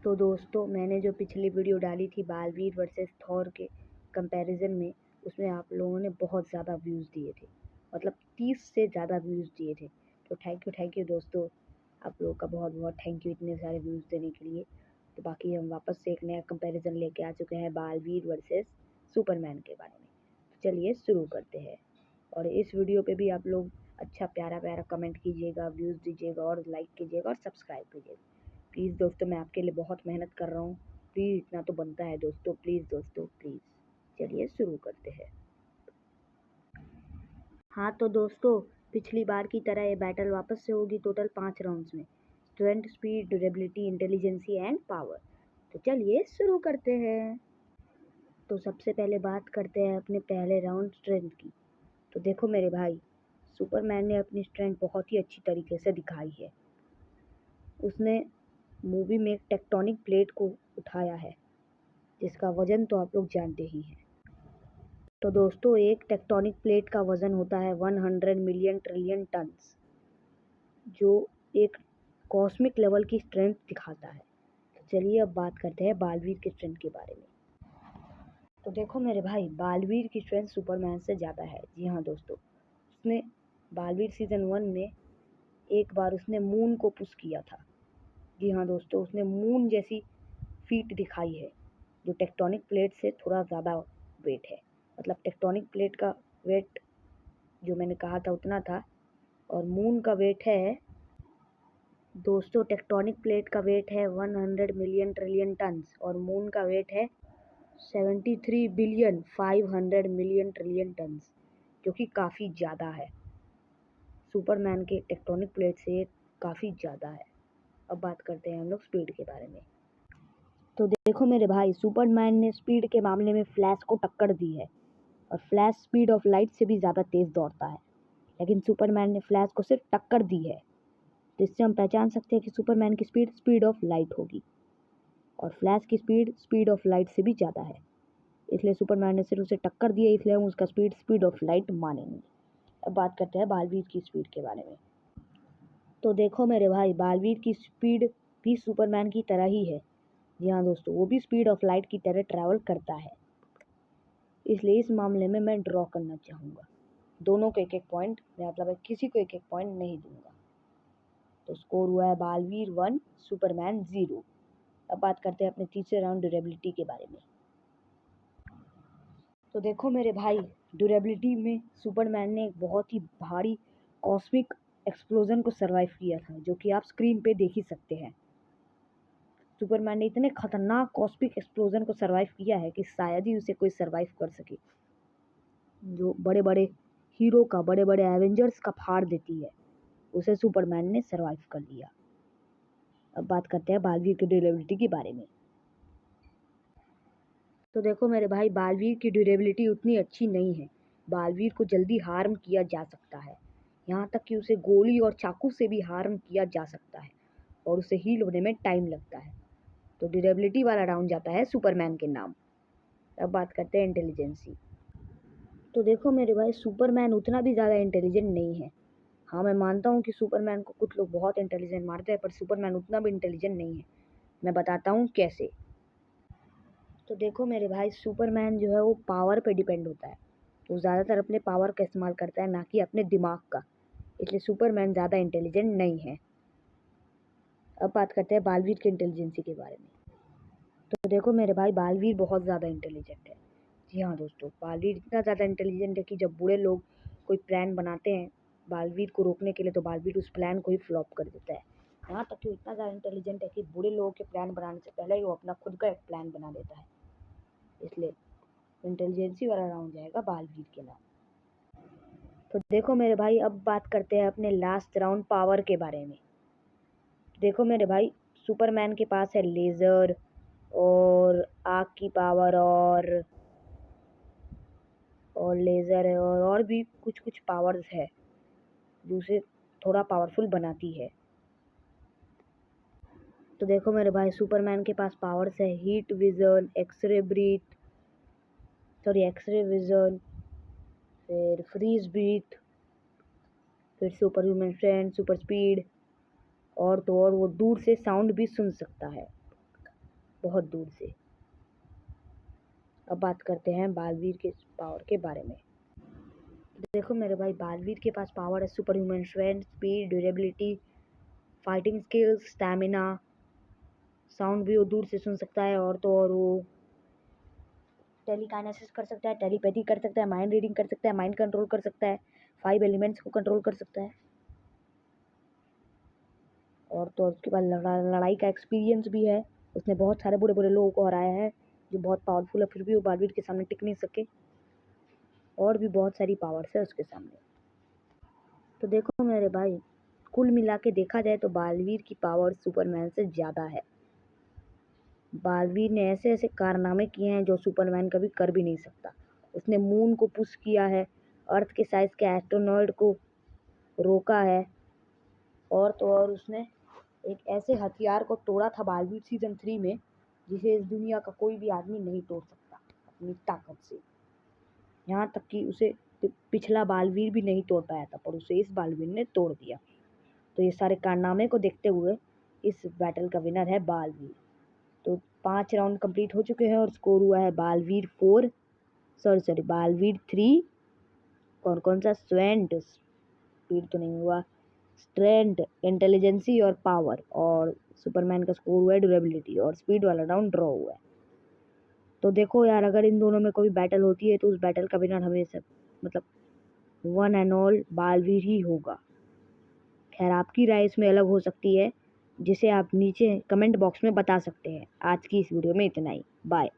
तो दोस्तों, मैंने जो पिछली वीडियो डाली थी बालवीर वर्सेस थॉर के कंपैरिजन में, उसमें आप लोगों ने बहुत ज़्यादा व्यूज़ दिए थे। मतलब 30 से ज़्यादा व्यूज़ दिए थे। तो थैंक यू दोस्तों, आप लोगों का बहुत बहुत थैंक यू इतने सारे व्यूज़ देने के लिए। तो बाकी हम वापस से एक नया कंपैरिजन लेके आ चुके हैं बालवीर वर्सेस सुपरमैन के बारे में। तो चलिए शुरू करते हैं। और इस वीडियो पे भी आप लोग अच्छा प्यारा प्यारा कमेंट कीजिएगा, व्यूज़ दीजिएगा और लाइक कीजिएगा और सब्सक्राइब कीजिएगा। प्लीज़ दोस्तों, मैं आपके लिए बहुत मेहनत कर रहा हूँ। प्लीज़ इतना तो बनता है दोस्तों, प्लीज़ दोस्तों प्लीज़। चलिए शुरू करते हैं। हाँ तो दोस्तों, पिछली बार की तरह ये बैटल वापस से होगी टोटल 5 राउंड्स में। Strength, speed, durability, intelligency and power. तो चलिए शुरू करते हैं। तो सबसे पहले बात करते हैं अपने पहले राउंड स्ट्रेंथ की। तो देखो मेरे भाई, सुपरमैन ने अपनी स्ट्रेंथ बहुत ही अच्छी तरीके से दिखाई है। उसने मूवी में एक टेक्टोनिक प्लेट को उठाया है, जिसका वजन तो आप लोग जानते ही हैं। तो दोस्तों, एक टेक्टोनिक प्लेट का वजन होता है 100 मिलियन ट्रिलियन टन्स, जो एक कॉस्मिक लेवल की स्ट्रेंथ दिखाता है। तो चलिए अब बात करते हैं बालवीर की स्ट्रेंथ के बारे में। तो देखो मेरे भाई, बालवीर की स्ट्रेंथ सुपरमैन से ज़्यादा है। जी हाँ दोस्तों, उसने बालवीर सीजन 1 में एक बार उसने मून को पुश किया था। जी हाँ दोस्तों, उसने मून जैसी फीट दिखाई है, जो टेक्टोनिक प्लेट से थोड़ा ज़्यादा वेट है। मतलब टेक्टोनिक प्लेट का वेट जो मैंने कहा था उतना था, और मून का वेट है दोस्तों, टेक्टोनिक प्लेट का वेट है 100 मिलियन ट्रिलियन टन्स और मून का वेट है 73 बिलियन 500 मिलियन ट्रिलियन टन्स, जो कि काफ़ी ज़्यादा है। सुपरमैन के टेक्टोनिक प्लेट से काफ़ी ज़्यादा है। अब बात करते हैं हम लोग स्पीड के बारे में। तो देखो मेरे भाई, सुपरमैन ने स्पीड के मामले में फ्लैश को टक्कर दी है, और फ्लैश स्पीड ऑफ लाइट से भी ज़्यादा तेज़ दौड़ता है। लेकिन सुपरमैन ने फ्लैश को सिर्फ टक्कर दी है। तो इससे हम पहचान सकते हैं कि सुपरमैन की स्पीड स्पीड ऑफ लाइट होगी, और फ्लैश की स्पीड स्पीड ऑफ लाइट से भी ज़्यादा है। इसलिए सुपरमैन ने सिर्फ उसे टक्कर दी है, इसलिए हम उसका स्पीड स्पीड ऑफ लाइट मानेंगे। अब बात करते हैं बालवीर की स्पीड के बारे में। तो देखो मेरे भाई, बालवीर की स्पीड भी सुपरमैन की तरह ही है। जी हाँ दोस्तों, वो भी स्पीड ऑफ लाइट की तरह ट्रैवल करता है। इसलिए इस मामले में मैं ड्रॉ करना चाहूँगा। दोनों को एक एक पॉइंट, मतलब किसी को एक एक पॉइंट नहीं दूंगा। तो स्कोर हुआ है बालवीर 1 सुपरमैन 0। अब बात करते हैं अपने तीसरे राउंड ड्यूरेबिलिटी के बारे में। तो देखो मेरे भाई, ड्यूरेबिलिटी में सुपरमैन ने एक बहुत ही भारी कॉस्मिक एक्सप्लोजन को सरवाइव किया था, जो कि आप स्क्रीन पे देख ही सकते हैं। सुपरमैन ने इतने खतरनाक कॉस्मिक एक्सप्लोजन को सरवाइव किया है कि शायद ही उसे कोई सरवाइव कर सके। जो बड़े बड़े हीरो का, बड़े बड़े एवेंजर्स का फाड़ देती है, उसे सुपरमैन ने सरवाइव कर लिया। अब बात करते हैं बालवीर की ड्यूरेबिलिटी के बारे में। तो देखो मेरे भाई, बालवीर की ड्यूरेबिलिटी उतनी अच्छी नहीं है। बालवीर को जल्दी हार्म किया जा सकता है, यहाँ तक कि उसे गोली और चाकू से भी हार्म किया जा सकता है, और उसे हील होने में टाइम लगता है। तो ड्यूरेबिलिटी वाला राउंड जाता है सुपरमैन के नाम। अब बात करते हैं इंटेलिजेंसी। तो देखो मेरे भाई, सुपरमैन उतना भी ज़्यादा इंटेलिजेंट नहीं है। हाँ, मैं मानता हूँ कि सुपरमैन को कुछ लोग बहुत इंटेलिजेंट मानते हैं, पर सुपरमैन उतना भी इंटेलिजेंट नहीं है। मैं बताता हूँ कैसे। तो देखो मेरे भाई, सुपरमैन जो है वो पावर पे डिपेंड होता है। वो ज़्यादातर अपने पावर का इस्तेमाल करता है, ना कि अपने दिमाग का। इसलिए सुपरमैन ज़्यादा इंटेलिजेंट नहीं है। अब बात करते हैं बालवीर की इंटेलिजेंसी के बारे में। तो देखो मेरे भाई, बालवीर बहुत ज़्यादा इंटेलिजेंट है। जी हाँ दोस्तों, बालवीर इतना ज़्यादा इंटेलिजेंट है कि जब बूढ़े लोग कोई प्लान बनाते हैं बालवीर को रोकने के लिए, तो बालवीर उस प्लान को ही फ्लॉप कर देता है। यहाँ तक कि वो इतना ज़्यादा इंटेलिजेंट है कि बूढ़े लोगों के प्लान बनाने से पहले ही वो अपना खुद का एक प्लान बना देता है। इसलिए इंटेलिजेंसी वाला राउंड जाएगा बालवीर के नाम। तो देखो मेरे भाई, अब बात करते हैं अपने लास्ट राउंड पावर के बारे में। देखो मेरे भाई, सुपरमैन के पास है लेज़र और आग की पावर, और लेज़र है, और भी कुछ कुछ पावर्स है जो उसे थोड़ा पावरफुल बनाती है। तो देखो मेरे भाई, सुपरमैन के पास पावर्स है हीट विजन, एक्सरे विजन, फिर फ्रीज ब्रीथ, फिर super human strength, super speed, और तो और वो दूर से साउंड भी सुन सकता है। बहुत दूर से। अब बात करते हैं बालवीर के पावर के बारे में। देखो मेरे भाई, बालवीर के पास पावर है super human strength, speed, durability, fighting skills, stamina, sound भी वो दूर से सुन सकता है, और तो और वो टेलीकाइनेसिस कर सकता है, टेलीपैथी कर सकता है, माइंड रीडिंग कर सकता है, माइंड कंट्रोल कर सकता है, 5 एलिमेंट्स को कंट्रोल कर सकता है, और तो उसके बाद लड़ाई का एक्सपीरियंस भी है। उसने बहुत सारे बुरे बुरे लोगों को हराया है जो बहुत पावरफुल है, फिर भी वो बालवीर के सामने टिक नहीं सके। और भी बहुत सारी पावर्स है उसके सामने। तो देखो मेरे भाई, कुल मिला के देखा जाए तो बालवीर की पावर सुपरमैन से ज़्यादा है। बालवीर ने ऐसे ऐसे कारनामे किए हैं जो सुपरमैन कभी कर भी नहीं सकता। उसने मून को पुश किया है, अर्थ के साइज के एस्ट्रोनॉइड को रोका है, और तो और उसने एक ऐसे हथियार को तोड़ा था बालवीर सीजन 3 में जिसे इस दुनिया का कोई भी आदमी नहीं तोड़ सकता अपनी ताकत से। यहाँ तक कि उसे पिछला बालवीर भी नहीं तोड़ पाया था, पर उसे इस बालवीर ने तोड़ दिया। तो ये सारे कारनामे को देखते हुए इस बैटल का विनर है बालवीर। तो 5 राउंड कंप्लीट हो चुके हैं और स्कोर हुआ है बालवीर 4, सॉरी बालवीर 3। कौन कौन सा? स्ट्रेंथ, स्पीड तो नहीं हुआ, स्ट्रेंथ, इंटेलिजेंसी और पावर, और सुपरमैन का स्कोर हुआ है ड्यूरेबिलिटी, और स्पीड वाला राउंड ड्रॉ हुआ है। तो देखो यार, अगर इन दोनों में कोई बैटल होती है तो उस बैटल का विनर हमेशा मतलब वन एंड ऑल बालवीर ही होगा। खैर, आपकी राय इसमें अलग हो सकती है, जिसे आप नीचे कमेंट बॉक्स में बता सकते हैं। आज की इस वीडियो में इतना ही। बाय।